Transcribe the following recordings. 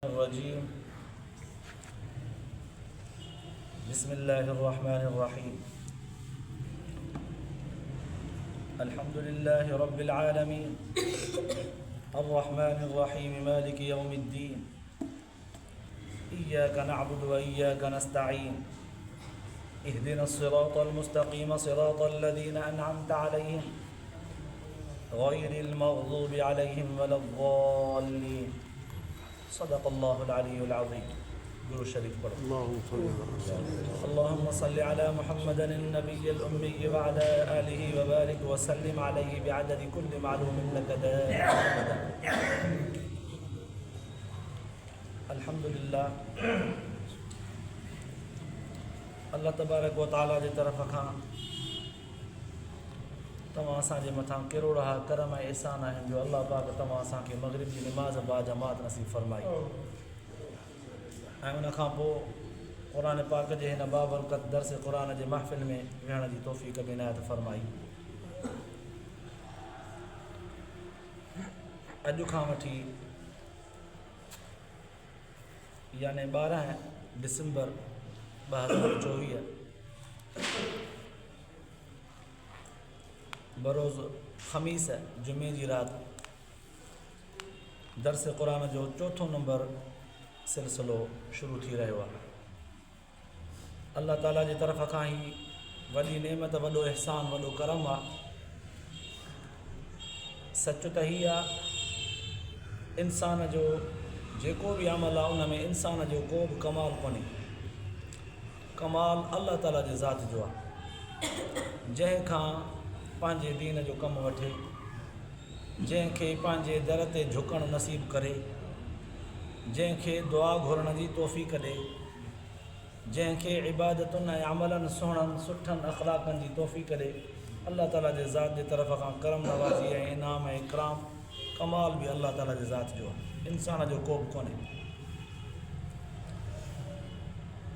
الرجيم بسم الله الرحمن الرحيم الحمد لله رب العالمين الرحمن الرحيم مالك يوم الدين إياك نعبد وإياك نستعين اهدنا الصراط المستقيم صراط الذين أنعمت عليهم غير المغضوب عليهم ولا الضالين صدق الله العلي العظيم गुरु शरीफ पढ़ो اللهم صل على محمد النبي الأمي وعلى آله وبارك وسلم عليه بعدد كل معلوم لك دائما أبدا الحمد لله अल्लाह तबारक व तआला जी तरफ़ खां तव्हां असांजे मथां किरोड़ करम ऐं एहसान आहिनि जो अल्लाह पाक तव्हां असांखे मग़रिब जी निमाज़ बाजमात नसीब फ़रमाई ऐं उनखां पोइ क़ुरान पाक जे हिन बाबरकत दर्स क़ुरान जे महफ़िल में विहण जी तौफ़ीक़ बि इनायत फ़रमाई। अॼु खां वठी यानी 12 डिसंबर 2024 बरोज़ ख़मीस जुमे जी राति दर्स क़ुरान जो चौथों नंबर सिलसिलो शुरू थी रहियो आहे। अल्लाह ताला जी तरफ़ खां ई वॾी नेमत, वॾो एहसान, वॾो करम आहे। सच त ही आहे इंसान जो जेको बि अमल आहे उन में इंसान जो को बि कमाल कोन्हे। कमाल अल्लाह ताला जे ज़ात जो आहे। जंहिंखां पंहिंजे दीन जो कमु वठे, जंहिंखे पंहिंजे दर ते झुकणु नसीब करे, जंहिंखे दुआ घुरण जी तौफ़ीक़ ॾे, जंहिंखे इबादतुनि ऐं अमलनि सुहिणनि सुठनि अख़लाक़नि जी तौफ़ीक़ ॾे, अल्लाह ताला जे ज़ात जे तरफ़ खां करम नवाज़ी ऐं इनाम ऐं इकराम कमाल बि अल्लाह ताला जे ज़ात जो आहे। इंसान जो को बि कोन्हे।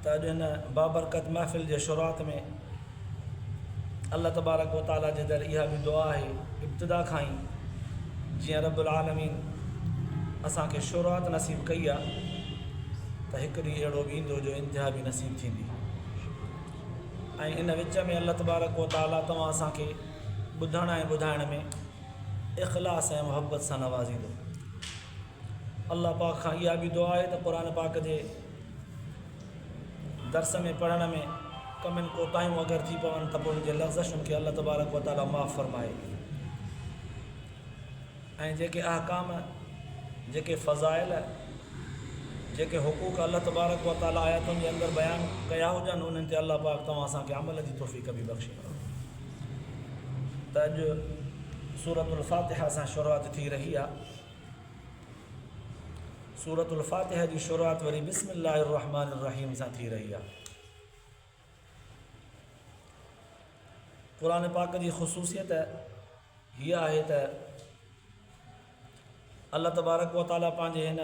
त अॼु हिन बाबरकत महफ़िल जे शुरूआत में अल्लाह तबारक व तआला जे दर इहा बि दुआ आहे इब्तिदा खां ई, जीअं रब्बुल आलमीन असांखे शुरूआत नसीब कई आहे त हिकु ॾींहुं अहिड़ो बि ईंदो जो इंतिहा बि नसीब थींदी। ऐं इन विच में अल्लाह तबारक व तआला तव्हां असांखे ॿुधण ऐं ॿुधाइण में इख़लास ऐं मुहबत सां नवाज़ींदो। अल्लाह पाक खां इहा बि दुआ आहे त क़ुरान पाक जे दर्स में पढ़ण में कमियुनि कोताहियूं अगरि थी पवनि त पोइ उनजे लफ़्ज़ुनि खे अल्लाह तबारक व तआला माफ़ फ़रमाए। ऐं जेके अहकाम, जेके फ़ज़ाइल, जेके हुक़ूक़ अल्लाह तबारक व तआला आयतुनि जे अंदरि बयानु कया हुजनि उन्हनि ते अल्लाह पाक तव्हां असांखे अमल जी तौफ़ीक़ बि बख़्शे। त अॼु सूरतुल फ़ातिहा सां शुरूआत थी रही आहे। सूरतुल फ़ातिहा जी शुरूआत वरी बिस्मिल्लाहिर रहमानिर रहीम सां थी रही आहे। क़ुरान पाक जी ख़ुसूसियत हीअ आहे त अल्लाह तबारक व तआला पंहिंजे हिन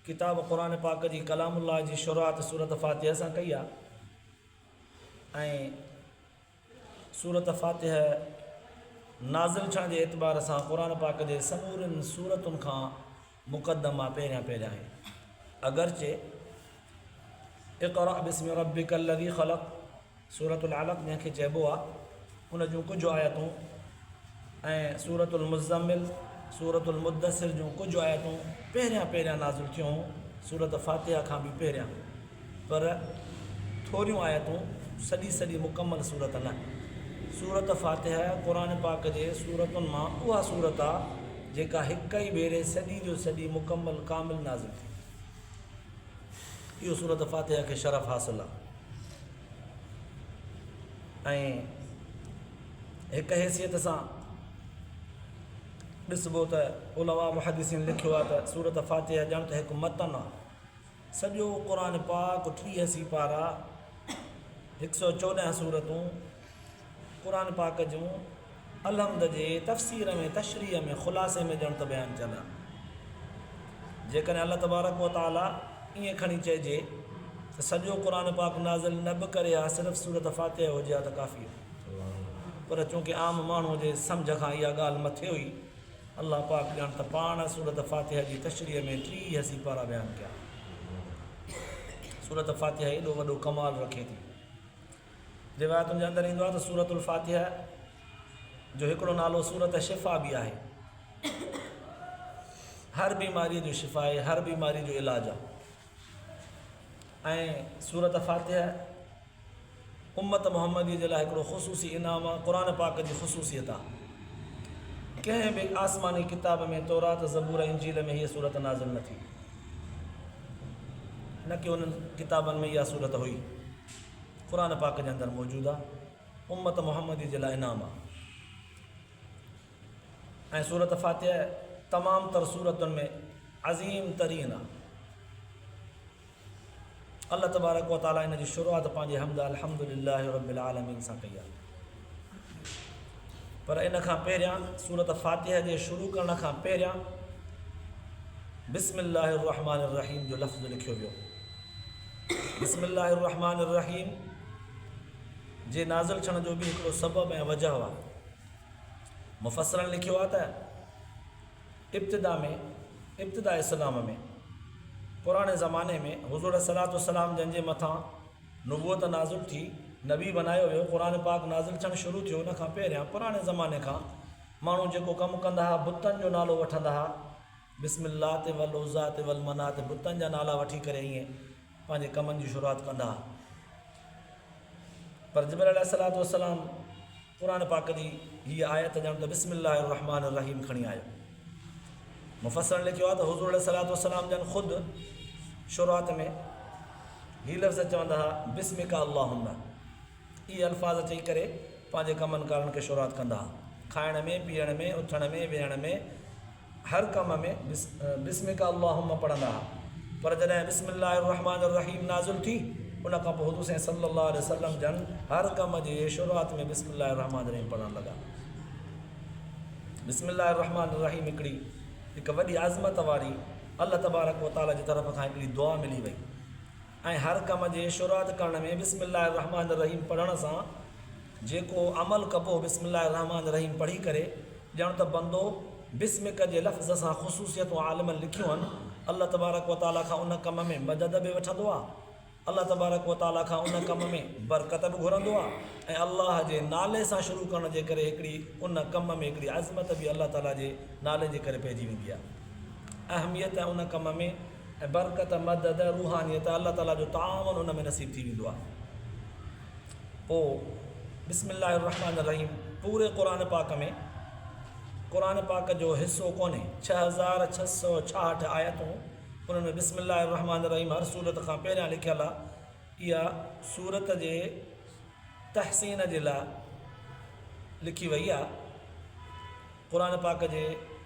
किताब क़ुरान पाक जी कलामुल्लाह जी शुरूआत सूरत फ़ातिहा सां कई आहे। ऐं सूरत फ़ातिहा नाज़िल थियण जे एतबार सां क़ुरान पाक जे समूरनि सूरतुनि खां मुक़दमा पहिरियां आहे। अगरचे इक़रा बिस्मि रब्बिकल लज़ी ख़लक़ सूरतुल अलक़ जंहिंखे चइबो आहे उन जूं कुझु आयतूं ऐं सूरतुल मुज़्ज़मिल, सूरतुल मुद्दसिर जूं कुझु आयतूं पहिरियां नाज़िल थियूं सूरत फ़ातिहा खां बि पहिरियां। पर थोरियूं आयतूं, सॼी मुकमल सूरत न। सूरत फ़ातिहा क़ुरान पाक जे सूरतुनि मां उहा सूरत आहे जेका हिक ई भेरे सॼी जो सॼी मुकमल कामिल नाज़िल थी। इहो सूरत फ़ातिहा खे शरफ़ हासिल आहे। ऐं हिक हैसियत सां ॾिसबो त उलमा मुहद्दिसीन लिखियो आहे त सूरत फ़ातिहा ॼण त हिकु मतन आहे। सॼो क़ुरान पाक 83 पारा 114 सूरतूं क़ुरान पाक जूं अलहम्द जे तफ़सीर में, तशरीह में, ख़ुलासे में ॼण त बयानु थियल आहे। जेकॾहिं अल्लाह तबारक व तआला ईअं खणी चइजे त सॼो क़ुरान पाक नाज़िल न बि करे हा, सिर्फ़ु सूरत फ़ातिहा हुजे हा त काफ़ी आहे। पर चूंकि आम माण्हूअ जे सम्झ खां इहा ॻाल्हि मथे हुई, अल्लाह पाक ॼण त पाण सूरत फ़ातिहा जी तशरीह में 83 पारा बयानु कया। सूरत फ़ातिहा एॾो वॾो कमाल रखे थी। रिवायतुनि जे अंदरि ईंदो आहे त सूरतुल फ़ातिहा जो हिकिड़ो नालो सूरत शिफ़ा बि आहे। हर बीमारीअ जो शिफ़ा आहे, हर बीमारी जो इलाजु आहे। ऐं सूरत फ़ातिहा उम्मत मुहम्मदी जे लाइ हिकिड़ो ख़ुसूसी इनाम आहे, क़ुर पाक जी ख़ुसूसियत आहे। कंहिं बि आसमानी किताब में तौरात ज़बूर इंजील में हीअ सूरत नाज़िल न थी, न की उन्हनि किताबनि में इहा सूरत हुई, क़ुर पाक जे अंदरि मौजूदु आहे, उम्मत मुहम्मदी जे लाइ इनाम आहे। ऐं सूरत फ़ातिहा तमामु तर सूरतुनि में अज़ीम तरीन आहे। अल्लाह तबारक व तआला इन जी शुरूआति पंहिंजे हम्द अल्हम्दुलिल्लाहि रब्बिल आलमीन सां कई आहे। पर इन खां पहिरियां सूरत फ़ातिहा जे शुरू करण खां पहिरियां बिस्मिल्लाहिर रहमानिर रहीम जो लफ़्ज़ लिखियो वियो। बिस्मिल्लाहिर रहमानिर रहीम जे नाज़िल थियण जो बि हिकिड़ो सबब ऐं वजह आहे। मुफ़स्सिरनि लिखियो आहे त इब्तिदा इस्लाम में पुराणे ज़माने में हुज़ूर सलातो सलाम जंहिंजे मथां नुबूअत नाज़िल थी, नबी बनायो वियो, क़ुर पाक नाज़िल थियणु शुरू थियो, उन खां पहिरियां पुराणे ज़माने खां माण्हू जेको कमु कंदा हुआ, बुतनि जो नालो वठंदा हुआ, बिस्मिल्लाह ते वल उज़्ज़ा ते वल मना ते बुतनि जा नाला वठी करे ईअं पंहिंजे कमनि जी शुरूआति कंदा हुआ। पर जिब्रील अलैहिस्सलातु वस्सलाम क़ुर पाक जी हीअ आयत ॼण त बिस्मिल्लाहिर रहमानिर रहीम खणी आयो। मुफ़स्सिरनि लिखियो आहे त हुज़ूर अलैहिस्सलातु वस्सलाम जन ख़ुदि शुरूआति में हीअ लफ़्ज़ चवंदा हुआ बिस्मिका अल्लाहुम्मा, इहे अल्फाज़ चई करे पंहिंजे कमनि कारनि खे शुरूआति कंदा हुआ। खाइण में, पीअण में, उथण में, वेहण में, हर कम में बिस्मिका अल्लाहुम्मा पढ़ंदा हुआ। पर जॾहिं बिस्मिल्लाहिर रहमानिर रहीम नाज़िल थी, उन खां पोइ हुज़ूर सल्लल्लाहु अलैहि वसल्लम जन हर कम जे शुरूआति में बिस्मिल्लाहिर रहमानिर रहीम पढ़णु लॻा। बिस्मिल्लाहिर रहमानिर रहीम हिकु वॾी आज़मत वारी अल्लाह तबारक व तआला जी तरफ़ खां हिकिड़ी दुआ मिली वई। ऐं हर कम जे शुरूआति करण में बिस्मिल्लाहिर रहमानिर रहीम पढ़ण सां जेको अमल कबो बिस्मिल्लाहिर रहमानिर रहीम पढ़ी करे, ॼण त बंदो बिस्मिक जे लफ़्ज़ सां ख़ुसूसियतूं आलिमनि लिखियूं आहिनि, अल्लाह तबारक व तआला खां उन कम में मदद बि वठंदो आहे, अल्लाह तबारक व तआला खां उन कम में बरकत बि घुरंदो आहे, ऐं अल्लाह जे नाले सां शुरू करण जे करे हिकिड़ी उन कम में हिकिड़ी अज़मत बि अल्लाह ताला जे नाले जे करे पइजी वेंदी आहे। अहमियत उन कम में ऐं बरकत, मदद, रूहानियत अल्लाह ताला जो तावन उन में नसीब थी वेंदो आहे। पोइ बिस्मिल्लाहिर रहमानिर रहीम पूरे क़ुर पाक जो हिसो कोन्हे, 6666 आयतूं उन्हनि में बिस्मिल्लाहिर रहमानिर रहीम हर सूरत खां पहिरियां लिखियलु आहे। इहा सूरत जे तहसीन जे लाइ लिखी वई आहे, क़ुर पाक जे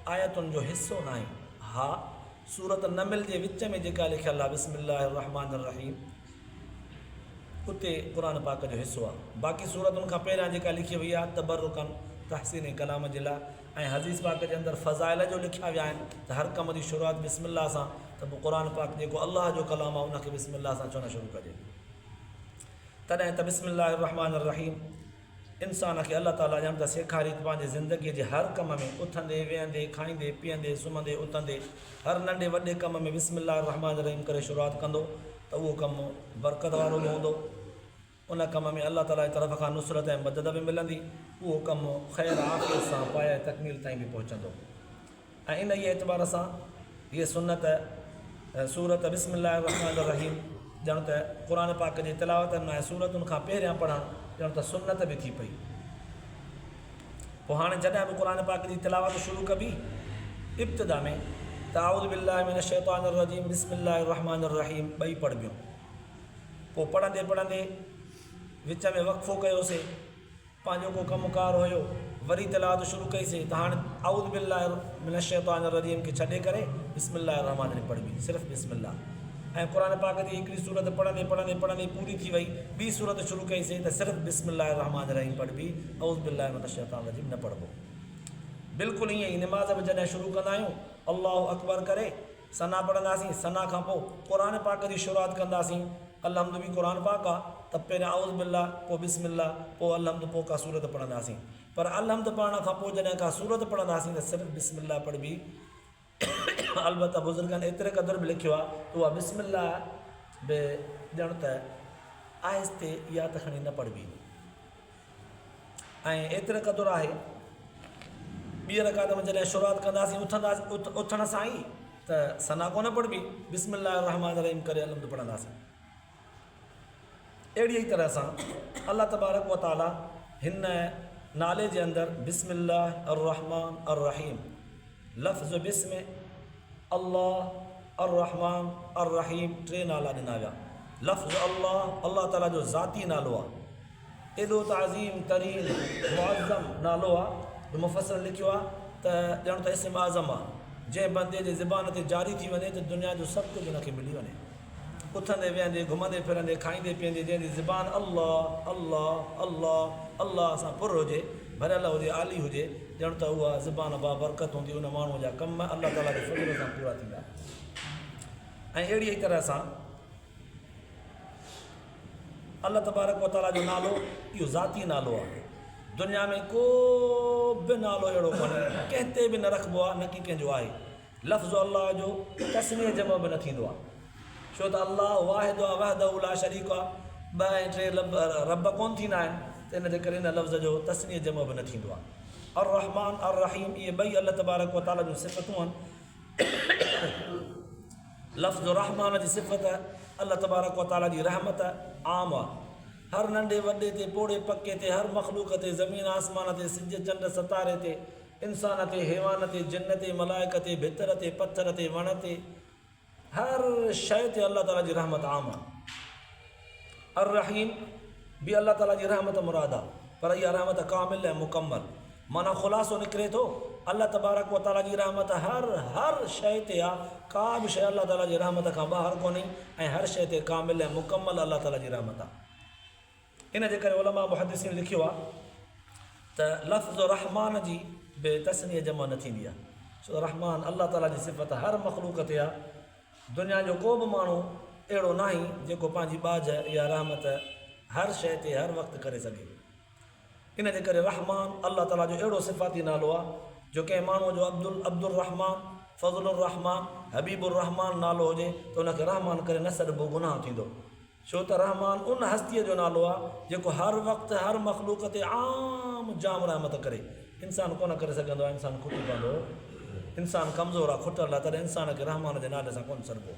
आयतुनि जो हिसो न आहे। हा, सूरत नमिल जे विच में जेका लिखियलु आहे बिस्मिल्लाहिर रहमानिर रहीम, उते क़ुर पाक जो हिसो आहे। बाक़ी सूरतुनि खां पहिरियां जेका लिखी वई आहे तबरुकन तहसीन कलाम जे लाइ, ऐं हदीस पाक जे अंदरि फ़ज़ाइल जो लिखिया विया आहिनि त हर कम जी शुरूआति बिस्मिल्लाह सां, त पोइ क़ुर पाक जेको अल्लाह जो कलाम आहे उनखे बिस्मिल्लाह सां चवणु शुरू कजे। तॾहिं त बिस्मिल्लाहिर रहमानिर रहीम इंसान खे अल्लाह ताला ॼण त सेखारी पंहिंजे ज़िंदगीअ जे हर कम में, उथंदे, वेहंदे, खाईंदे, पीअंदे, सुम्हंदे, उथंदे, हर नंढे वॾे कम में बिस्मिल्लाहिर रहमानिर रहीम करे शुरूआति कंदो त उहो कमु बरकत वारो बि हूंदो, उन कम में अल्लाह ताला जी तरफ़ खां नुसरत ऐं मदद बि मिलंदी, उहो कमु ख़ैर आफ़ियत सां पाए तकमील ताईं बि पहुचंदो। ऐं इन ई एतबार सां हीअ सुन्नत सूरत बिस्मिल्लाहिर रहमानिर रहीम ॼण त क़ुर पाक जी तिलावतनि ऐं सूरतुनि खां पहिरियां पढ़णु ॼण त सुन्नत बि थी पई। पोइ हाणे जॾहिं बि क़ुर पाक जी तिलावत शुरू कबी, इब्तिदा में त आऊज़ु बिल्लाहि मिनश शैतानिर रजीम बिस्मिल्लाहिर रहमानिर रहीम ॿई पढ़बियूं। पोइ पढ़ंदे पढ़ंदे विच में वक़फ़ो कयोसीं, पंहिंजो को कमुकार हुयो, वरी तिलावत शुरू कईसीं त हाणे आऊज़ु बिल्लाहि मिनश शैतानिर रजीम खे छॾे करे बिस्मिल्लाहिर रहमानिर रहीम पढ़बी, सिर्फ़ु बिस्मिल्लाह। ऐं क़ुर पाक जी हिकिड़ी सूरत पढ़ंदे पढ़ंदे पढ़ंदे पूरी थी वई, ॿी सूरत शुरू कईसीं त सिर्फ़ु बिस्मिल्लाहिर रहमानिर रहीम पढ़बी, आऊज़ु बिल्लाहि मिनश शैतानिर रजीम न पढ़बो। बिल्कुलु ईअं ई निमाज़ बि जॾहिं शुरू कंदा आहियूं, अल्लाहु अकबर करे सना पढ़ंदासीं, सना खां पोइ क़ुर पाक जी शुरूआति कंदासीं। अलहम्द बि क़ुर पाक आहे त पहिरियां आऊज़ु बिल्लाह, पोइ बिस्मिल्लाह, पोइ अलहम्द, पोइ का सूरत पढ़ंदासीं। पर अलहम्द पढ़ण खां पोइ जॾहिं का सूरत पढ़ंदासीं त सिर्फ़ु बिस्मिल्लाह पढ़बी। अलबत्ता बुज़ुर्गनि एतिरे क़दुरु बि लिखियो आहे त उहा बिस्मिल्लाह बि ॼण त आहिस्ते या त खणी न पढ़बी ऐं एतिरे क़दुरु आहे ॿीं रकात में जॾहिं शुरूआति कंदासीं उथण सां ई त सना कोन पढ़बी बिस्मिल्लाह रहमान रहीम करे अलहम्द पढ़ंदासीं। अहिड़ी ई तरह सां अल्लाह तबारक व ताला हिन नाले जे अंदरि बिस्मिल्लाह अर्रहमान अर्रहीम लफ़्ज़ बिस्म अल्लाह अर्रहमान अर्रहीम 3 नाला ॾिना विया। लफ़्ज़ अल्लाह ताला जो ज़ाती नालो आहे, एॾो तज़ीम तरीन मुअज़्ज़म नालो आहे जो मुफ़स्सिर लिखियो आहे त ॼण त इस्म आज़म आहे, जंहिं बंदे जे ज़बान ते जारी थी वञे त दुनिया जो सभु कुझु हुनखे मिली वञे। उथंदे वेहंदे घुमंदे फिरंदे खाईंदे पीअंदे जंहिंजी ज़बान अल्लाह अल्लाह अल्लाह अल्लाह सां पुर हुजे, भरियल हुजे, आली हुजे, ॼण त उहा ज़बान बाबरकत हूंदी, उन माण्हूअ जा कम अल्लाह ताला जे फज़ल सां पूरा थींदा। ऐं अहिड़ी ई तरह सां अल्लाह तबारक व ताला जो नालो इहो ज़ाती नालो आहे। दुनिया में को बि नालो अहिड़ो कोन्हे, कंहिं ते बि न रखिबो आहे, न की कंहिंजो आहे। लफ़्ज़ अल्लाह जो तस्नीअ जमा बि न थींदो आहे, छो त अल्लाह वाहिद आहे, वहदहु ला शरीक आहे, 2 ऐं 3 रब कोन थींदा आहिनि, त इन जे करे हिन लफ़्ज़ जो तस्नीअ जमा बि न थींदो आहे। अर्रहमान अर्रहीम इहे ॿई अल्लाह तबारक व ताला जूं सिफ़तूं आहिनि। लफ़्ज़ रहमान जी सिफ़त अल्लाह तबारक व ताला जी रहमत आम आहे, हर नंढे वॾे ते, पोड़े पके ते, हर मख़लूक ते, ज़मीन आसमान ते, सिज चंड सितारे ते, इंसान ते, हैवान ते, जिन ते, मलाइक ते, भितर ते, पत्थर ते, वण ते, हर शइ ते अल्लाह ताला जी रहमत आम आहे। अर्रहीम बि अल्लाह ताला जी रहमत मुराद आहे, पर इहा रहमत कामिल ऐं मुकमल, माना ख़ुलासो निकिरे थो अल्लाह तबारक व ताला जी रहमत हर शइ ते आहे, का बि शइ अल्लाह ताला जी रहमत खां ॿाहिरि कोन्हे, ऐं हर शइ ते कामिल ऐं मुकमल अल्लाह ताला जी रहमत आहे। इन जे करे उलमा मुहद्दिसीन लिखियो आहे त लफ़्ज़ रहमान जी बि तस्नीअ जमा न थींदी आहे, छो रहमान अल्लाह ताला जी सिफ़त हर मख़लूक ते आहे। दुनिया जो को बि माण्हू अहिड़ो न आहे जेको पंहिंजी बाज या रहमत हर शइ ते हर वक़्तु करे सघे। इन जे करे रहमान अल्लाह ताला जो अहिड़ो सिफ़ाती नालो आहे जो कंहिं माण्हूअ जो अब्दुल रहमान, फज़लुर रहमान, हबीबुर रहमान नालो हुजे त उनखे रहमान करे न सॾिबो, गुनाह थींदो, छो त रहमान उन हस्तीअ जो नालो आहे जेको हर वक़्तु हर मख़लूक ते आम जाम रहमत करे। इंसान कोन करे सघंदो आहे, इंसान खुटी पवंदो, इंसान कमज़ोर आहे, खुटल आहे, तॾहिं इंसान खे रहमान जे नाले सां कोन सॾिबो।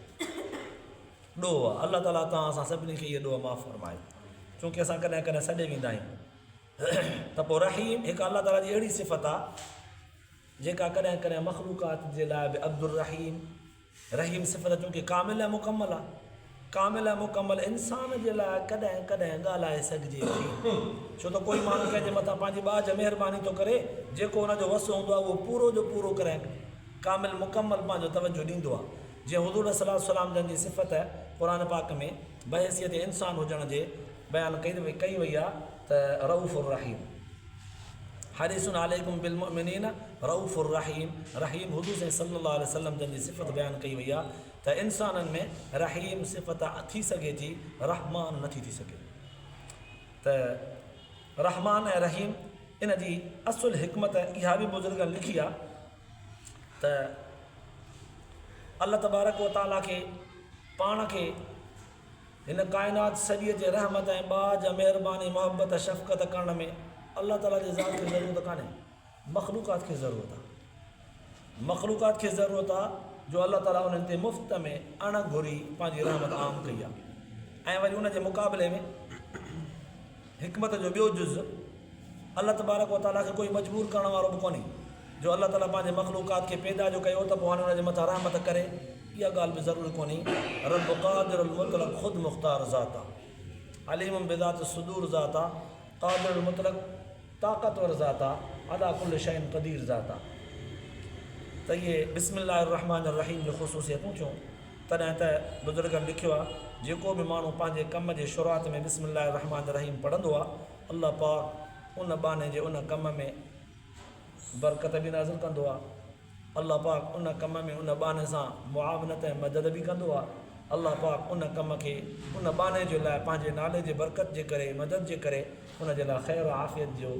ॾोह आहे, अल्लाह ताला तव्हां असां सभिनी खे इहे ॾोह माफ़ु फरमाए, छोकी असां कॾहिं कॾहिं सॾे वेंदा आहियूं। त पोइ रहीम हिकु अल्लाह ताला जी अहिड़ी सिफ़त आहे जेका कॾहिं कॾहिं मख़लूक़ात जे लाइ बि अब्दुल रहीम रहीम सिफ़त चूंकि कामिल ऐं मुकमल आहे, कामिल ऐं मुकमल इंसान जे लाइ कॾहिं कॾहिं ॻाल्हाए सघिजे थी, छो त कोई माण्हू कंहिंजे मथां पंहिंजी बाज महिरबानी थो करे, जेको हुनजो वसु हूंदो आहे उहो पूरो जो पूरो करे कामिल मुकमल पंहिंजो तवजो ॾींदो आहे। जीअं हुज़ूर सल्लल्लाहु अलैहि वसल्लम जन जी सिफ़त क़ुर पाक में बहसियत इंसान हुजण जे बयानु कई वई आहे त रऊफ़ुर रहीम, हरीसुन अलैकुम बिल मुमिनीन रऊफ़ुर रहीम, रहीम हुज़ूर सल्लल्लाहु अलैहि वसल्लम जन जी सिफ़त बयानु कई वई आहे त इंसाननि में रहीम सिफ़त थी सघे थी, रहमान नथी थी सघे। त रहमान ऐं रहीम इन जी असुल हिकमत इहा बि बुज़ुर्गनि लिखी आहे त अल्लाह तबारक व ताला खे पाण खे हिन काइनात सॼीअ जे रहमत ऐं बाज महिरबानी मोहबत शफ़क़त करण में अल्लाह ताला जे ज़ात खे ज़रूरत कान्हे, मख़लूक़ात खे ज़रूरत आहे, मख़लूक़ात खे ज़रूरत आहे जो अल्लाह ताला उन्हनि ते मुफ़्त में अण घुरी पंहिंजी रहमत आम कई आहे। ऐं वरी उन जे मुक़ाबले में हिकमत जो ॿियो जुज़ अल्लाह तबारक व ताला खे कोई मजबूर करण वारो बि कोन्हे, जो अल्लाह ताला पंहिंजे मख़लूक़ात खे पैदा जो कयो त पोइ हाणे हुनजे मथां रहमत करे, इहा ॻाल्हि बि ज़रूरी कोन्हे। रब क़ादिरुल मुतलक़ ख़ुदि मुख़्तार ज़ात आहे, अलीमुम बिज़ात सुदूर ज़ात आहे, क़ादिरुल मुतलक़ ताक़तवर ज़ात आहे, अला कुल्ल शैइन क़दीर ज़ात आहे। त इहे बिस्मिल्लाहिर रहमानिर रहीम जो ख़ुसूसियतूं थियूं। तॾहिं त बुज़ुर्गनि लिखियो आहे जेको बि माण्हू पंहिंजे कम जे शुरूआति में बिस्मिल्लाहिर रहमानिर रहीम पढ़ंदो आहे, अल्लाह पाक उन बाने जे उन कम में बरकत बि नाज़िल कंदो आहे, अल्लाह पाक उन कम में उन बाने सां मुआवनत ऐं मदद बि कंदो आहे, अल्लाह पाक उन कम खे उन बाने जे लाइ पंहिंजे नाले जे बरकत जे करे, मदद जे करे उन जे लाइ ख़ैर आफ़ियत जो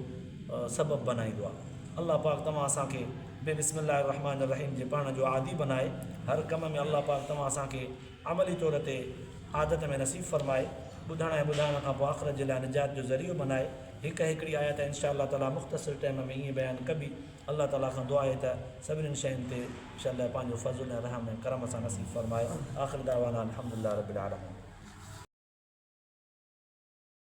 सबबु बनाईंदो आहे। अल्लाह पाक तव्हां असांखे बे बिस्मिल्लाहिर रहमानिर रहीम जे पढ़ण जो आदी बनाए, हर कम में अल्लाह पाक तव्हां असांखे अमली तौर ते आदत में नसीब फरमाए, ॿुधण ऐं ॿुधाइण खां पोइ आख़िरत जे लाइ निजात जो ज़रियो बनाए। हिकिड़ी आयत इंशा अल्लाह ताला मुख़्तसिर टाइम में ईअं बयानु कबी। अल्लाह ताला खां दुआ आहे त सभिनीनि शयुनि ते इंशा अल्लाह पंहिंजो फज़ुल ऐं रहम ऐं करम सां नसीब फरमाए। आख़िर दावाना अल्हम्दुलिल्लाह रब्बिल आलमीन।